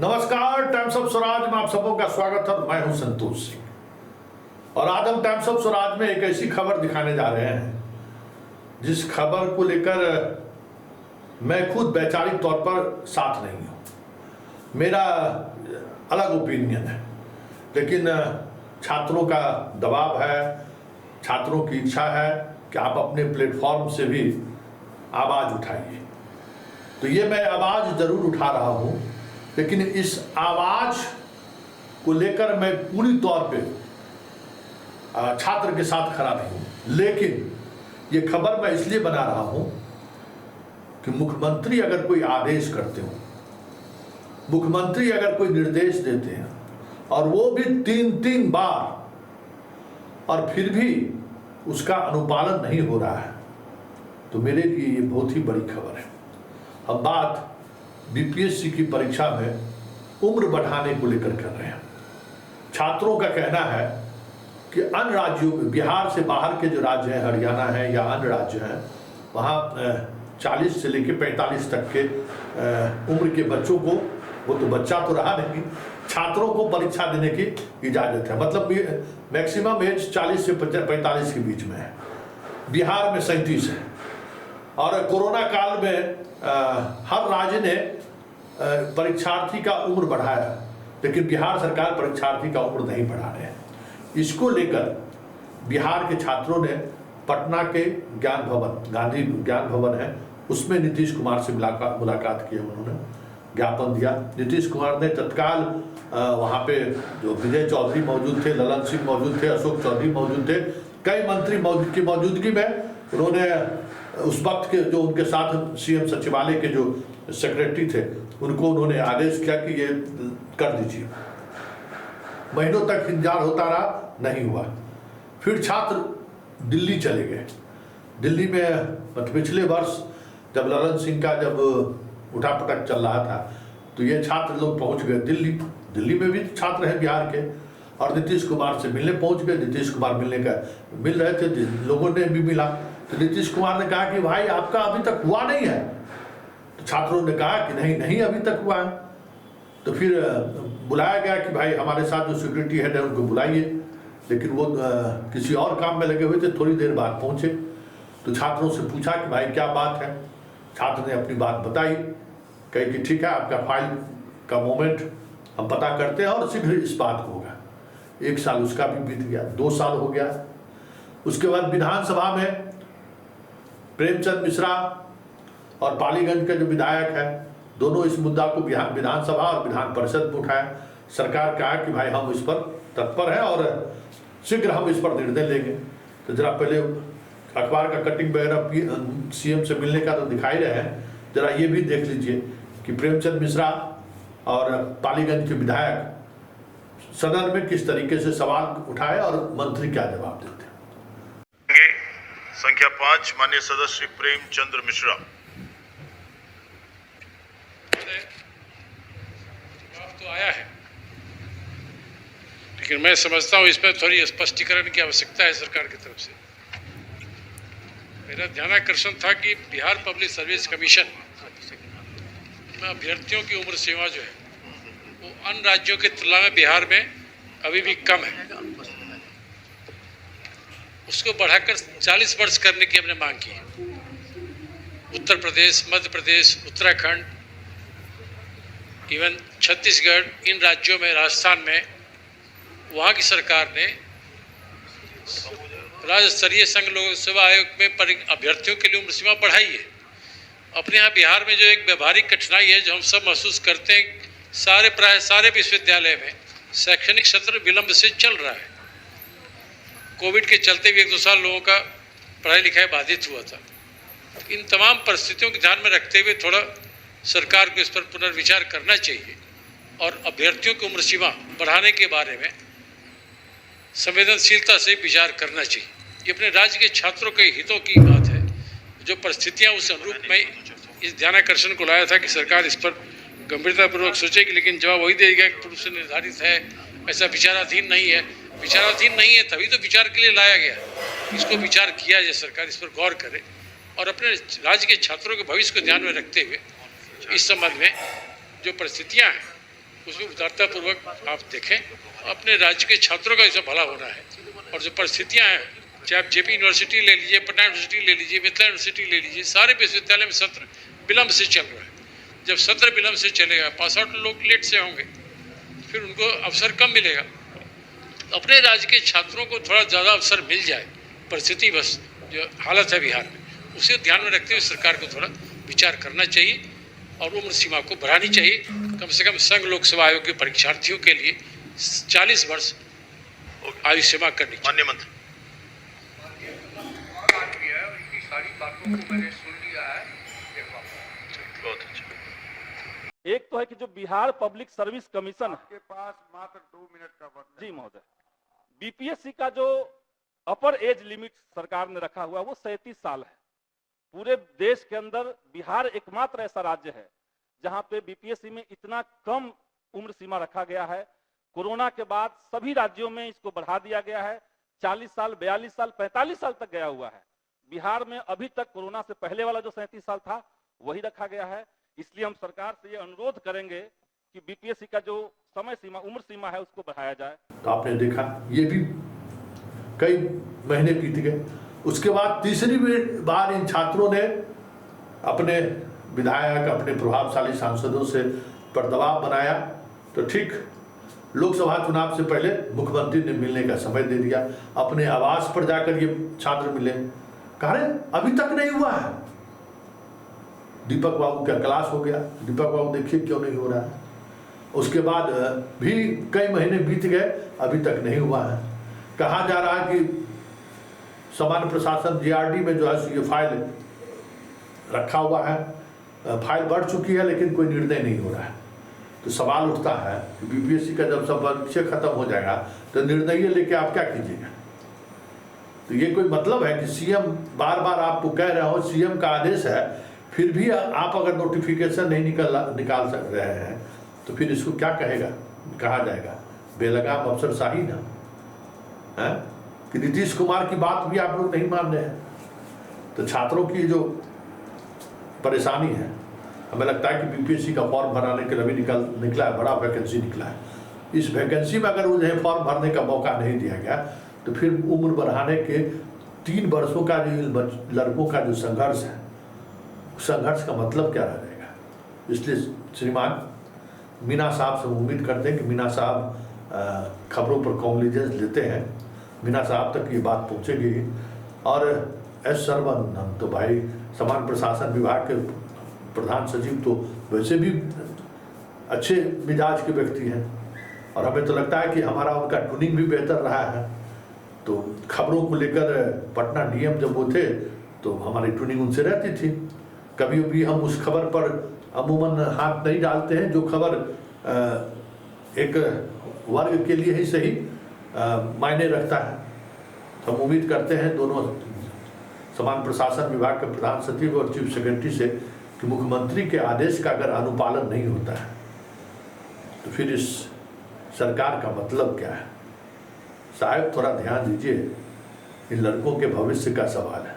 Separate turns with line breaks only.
नमस्कार, times of Swaraj में आप सबों का स्वागत है। मैं हूं संतोष सिंह और आज हम टाइम्स ऑफ स्वराज में एक ऐसी खबर दिखाने जा रहे हैं जिस खबर को लेकर मैं खुद वैचारिक तौर पर साथ नहीं हूं। मेरा अलग ओपिनियन है, लेकिन छात्रों का दबाव है, छात्रों की इच्छा है कि आप अपने प्लेटफॉर्म से भी आवाज़ उठाइए। तो ये मैं आवाज़ ज़रूर उठा रहा हूँ, लेकिन इस आवाज़ को लेकर मैं पूरी तौर पे छात्र के साथ खड़ा नहीं हूँ। लेकिन ये खबर मैं इसलिए बना रहा हूँ कि मुख्यमंत्री अगर कोई आदेश करते हो, मुख्यमंत्री अगर कोई निर्देश देते हैं और वो भी 3 बार, और फिर भी उसका अनुपालन नहीं हो रहा है, तो मेरे लिए ये बहुत ही बड़ी खबर है। अब बात बीपीएससी की परीक्षा में उम्र बढ़ाने को लेकर कर रहे हैं। छात्रों का कहना है कि अन्य राज्यों में, बिहार से बाहर के जो राज्य हैं, हरियाणा है या अन्य राज्य हैं, वहाँ 40 से लेकर 45 तक के उम्र के बच्चों को, वो तो बच्चा तो रहा नहीं, छात्रों को परीक्षा देने की इजाज़त है। मतलब मैक्सिमम एज 40 से 45 के बीच में है। बिहार में 37 है और कोरोना काल में हर राज्य ने परीक्षार्थी का उम्र बढ़ाया, लेकिन बिहार सरकार परीक्षार्थी का उम्र नहीं बढ़ा रहे हैं। इसको लेकर बिहार के छात्रों ने पटना के ज्ञान भवन, गांधी ज्ञान भवन है, उसमें नीतीश कुमार से मुलाकात की। उन्होंने ज्ञापन दिया। नीतीश कुमार ने तत्काल वहाँ पे जो विजय चौधरी मौजूद थे, ललन सिंह मौजूद थे, अशोक चौधरी मौजूद थे, कई मंत्री की मौजूदगी में उन्होंने उस वक्त के जो उनके साथ सीएम सचिवालय के जो सेक्रेटरी थे, उनको उन्होंने आदेश किया कि ये कर दीजिए। महीनों तक इंतजार होता रहा, नहीं हुआ। फिर छात्र दिल्ली चले गए। दिल्ली में पिछले वर्ष जब ललन सिंह का जब उठापटक चल रहा था, तो ये छात्र लोग पहुंच गए दिल्ली। दिल्ली में भी छात्र हैं बिहार के, और नीतीश कुमार से मिलने पहुंच गए। नीतीश कुमार मिल रहे थे, लोगों ने भी मिला। तो नीतीश कुमार ने कहा कि भाई आपका अभी तक हुआ नहीं है। तो छात्रों ने कहा कि नहीं अभी तक हुआ है। तो फिर बुलाया गया कि भाई हमारे साथ जो सिक्योरिटी हेड है उनको बुलाइए, लेकिन वो किसी और काम में लगे हुए थे। थोड़ी देर बाद पहुंचे तो छात्रों से पूछा कि भाई क्या बात है। छात्र ने अपनी बात बताई, कही कि ठीक है, आपका फाइल का मोमेंट हम पता करते हैं और शीघ्र इस बात को होगा। 1 साल उसका भी बीत गया, 2 साल हो गया। उसके बाद विधानसभा में प्रेमचंद मिश्रा और पालीगंज के जो विधायक हैं, दोनों इस मुद्दा को विधानसभा और विधान परिषद में उठाया। सरकार कहा कि भाई हम इस पर तत्पर हैं और शीघ्र हम इस पर निर्णय लेंगे। तो जरा पहले अखबार का कटिंग वगैरह सीएम से मिलने का तो दिखाई रहे हैं, जरा ये भी देख लीजिए कि प्रेमचंद मिश्रा और पालीगंज के विधायक सदन में किस तरीके से सवाल उठाए और मंत्री क्या जवाब देते हैं।
संख्या 5 माननीय सदस्य श्री प्रेमचंद्र मिश्रा।
तो आया है, लेकिन मैं समझता हूँ इसमें थोड़ी स्पष्टीकरण की आवश्यकता है सरकार की तरफ से। मेरा ध्यानाकर्षण था कि बिहार पब्लिक सर्विस कमीशन में अभ्यर्थियों की उम्र सीमा जो है वो अन्य राज्यों की तुलना में बिहार में अभी भी कम है। उसको बढ़ाकर 40 वर्ष करने की हमने मांग की है। उत्तर प्रदेश, मध्य प्रदेश, उत्तराखंड, इवन छत्तीसगढ़, इन राज्यों में, राजस्थान में, वहाँ की सरकार ने राज्य स्तरीय संघ लोक सेवा आयोग में अभ्यर्थियों के लिए उम्र सीमा बढ़ाई है। अपने यहाँ बिहार में जो एक व्यवहारिक कठिनाई है जो हम सब महसूस करते हैं, प्राय सारे विश्वविद्यालय में शैक्षणिक सत्र विलंब से चल रहा है। कोविड के चलते भी 1-2 साल लोगों का पढ़ाई लिखाई बाधित हुआ था। इन तमाम परिस्थितियों को ध्यान में रखते हुए थोड़ा सरकार को इस पर पुनर्विचार करना चाहिए और अभ्यर्थियों की उम्र सीमा बढ़ाने के बारे में संवेदनशीलता से विचार करना चाहिए। ये अपने राज्य के छात्रों के हितों की बात है। जो परिस्थितियाँ उस अनुरूप में इस ध्यानाकर्षण को लाया था कि सरकार इस पर गंभीरतापूर्वक सोचेगी, लेकिन जवाब वही देगा कि पूर्व से निर्धारित है, ऐसा विचाराधीन नहीं है। विचाराधीन नहीं है तभी तो विचार के लिए लाया गया। इसको विचार किया जाए, सरकार इस पर गौर करे और अपने राज्य के छात्रों के भविष्य को ध्यान में रखते हुए इस संबंध में जो परिस्थितियां हैं उसमें उदारतापूर्वक आप देखें। अपने राज्य के छात्रों का इससे भला होना है। और जो परिस्थितियां हैं, चाहे आप जेपी यूनिवर्सिटी ले लीजिए, पटना यूनिवर्सिटी ले लीजिए, मिथिला यूनिवर्सिटी ले लीजिए, सारे विश्वविद्यालय में सत्र विलंब से चल रहा है। जब सत्र विलंब से चलेगा, पास आउट लोग लेट से होंगे, फिर उनको अवसर कम मिलेगा। अपने राज्य के छात्रों को थोड़ा ज़्यादा अवसर मिल जाए, परिस्थिति बस जो हालत है बिहार में, उसे ध्यान में रखते हुए सरकार को थोड़ा विचार करना चाहिए और उम्र सीमा को बढ़ानी चाहिए। कम से कम संघ लोक सेवा आयोग के परीक्षार्थियों के लिए 40 वर्ष आयु सीमा करनी चाहिए।
माननीय मंत्री,
उनकी सारी बातों को मैंने सुन लिया है।
बहुत अच्छा।
एक तो है कि जो बिहार पब्लिक सर्विस कमीशन है,
आपके पास मात्र 2 मिनट का वक्त है।
जी महोदय, बीपीएससी का जो अपर एज लिमिट सरकार ने रखा हुआ है वो 37 साल है। पूरे देश के अंदर बिहार एकमात्र ऐसा राज्य है जहां पे बीपीएससी में इतना कम उम्र सीमा रखा गया है। कोरोना के बाद सभी राज्यों में इसको बढ़ा दिया गया है। 40 साल, 42 साल, 45 साल तक गया हुआ है। बिहार में अभी तक कोरोना से पहले वाला जो 37 साल था वही रखा गया है। इसलिए हम सरकार से ये अनुरोध करेंगे कि बीपीएससी का जो समय सीमा, उम्र सीमा है, उसको बढ़ाया जाए।
तो आपने देखा ये भी कई महीने बीत गए। उसके बाद तीसरी बार इन छात्रों ने अपने विधायक, अपने प्रभावशाली सांसदों से पर दबाव बनाया तो ठीक लोकसभा चुनाव से पहले मुख्यमंत्री ने मिलने का समय दे दिया। अपने आवास पर जाकर ये छात्र मिले, कहा अभी तक नहीं हुआ है। दीपक बाबू का क्लास हो गया, दीपक बाबू देखिए क्यों नहीं हो रहा है। उसके बाद भी कई महीने बीत गए, अभी तक नहीं हुआ है। कहा जा रहा है कि सामान्य प्रशासन जीआरडी में जो है ये फाइल रखा हुआ है, फाइल बढ़ चुकी है लेकिन कोई निर्णय नहीं हो रहा है। तो सवाल उठता है कि बीपीएससी का जब सब परीक्षा खत्म हो जाएगा तो निर्णय लेके आप क्या कीजिएगा। तो ये कोई मतलब है कि सीएम बार बार आपको कह रहा हो, सीएम का आदेश है, फिर भी आप अगर नोटिफिकेशन नहीं निकाल सक रहे हैं तो फिर इसको क्या कहा जाएगा, बेलगाम अफसरशाही ना है। कि नीतीश कुमार की बात भी आप लोग नहीं मान रहे हैं। तो छात्रों की जो परेशानी है, हमें लगता है कि बीपीएससी का फॉर्म भराने के लिए भी निकला है, बड़ा वैकेंसी निकला है। इस वैकेंसी में अगर उन्हें फॉर्म भरने का मौका नहीं दिया गया तो फिर उम्र बढ़ाने के 3 वर्षों का जो लड़कों का जो संघर्ष है, संघर्ष का मतलब क्या रहेगा। इसलिए श्रीमान मीना साहब से उम्मीद करते हैं कि मीना साहब खबरों पर कॉग्निजेंस लेते हैं, मीना साहब तक ये बात पहुँचेगी। और एस सरवन, हम तो भाई सामान्य प्रशासन विभाग के प्रधान सचिव तो वैसे भी अच्छे मिजाज के व्यक्ति हैं और हमें तो लगता है कि हमारा उनका ट्यूनिंग भी बेहतर रहा है। तो खबरों को लेकर पटना डीएम जब वो थे तो हमारी ट्यूनिंग उनसे रहती थी। कभी भी हम उस खबर पर अमूमन हाथ नहीं डालते हैं जो खबर एक वर्ग के लिए ही सही मायने रखता है। तो हम उम्मीद करते हैं दोनों सामान्य प्रशासन विभाग के प्रधान सचिव और चीफ सेक्रेटरी से कि मुख्यमंत्री के आदेश का अगर अनुपालन नहीं होता है तो फिर इस सरकार का मतलब क्या है। साहब थोड़ा ध्यान दीजिए, इन लड़कों के भविष्य का सवाल है।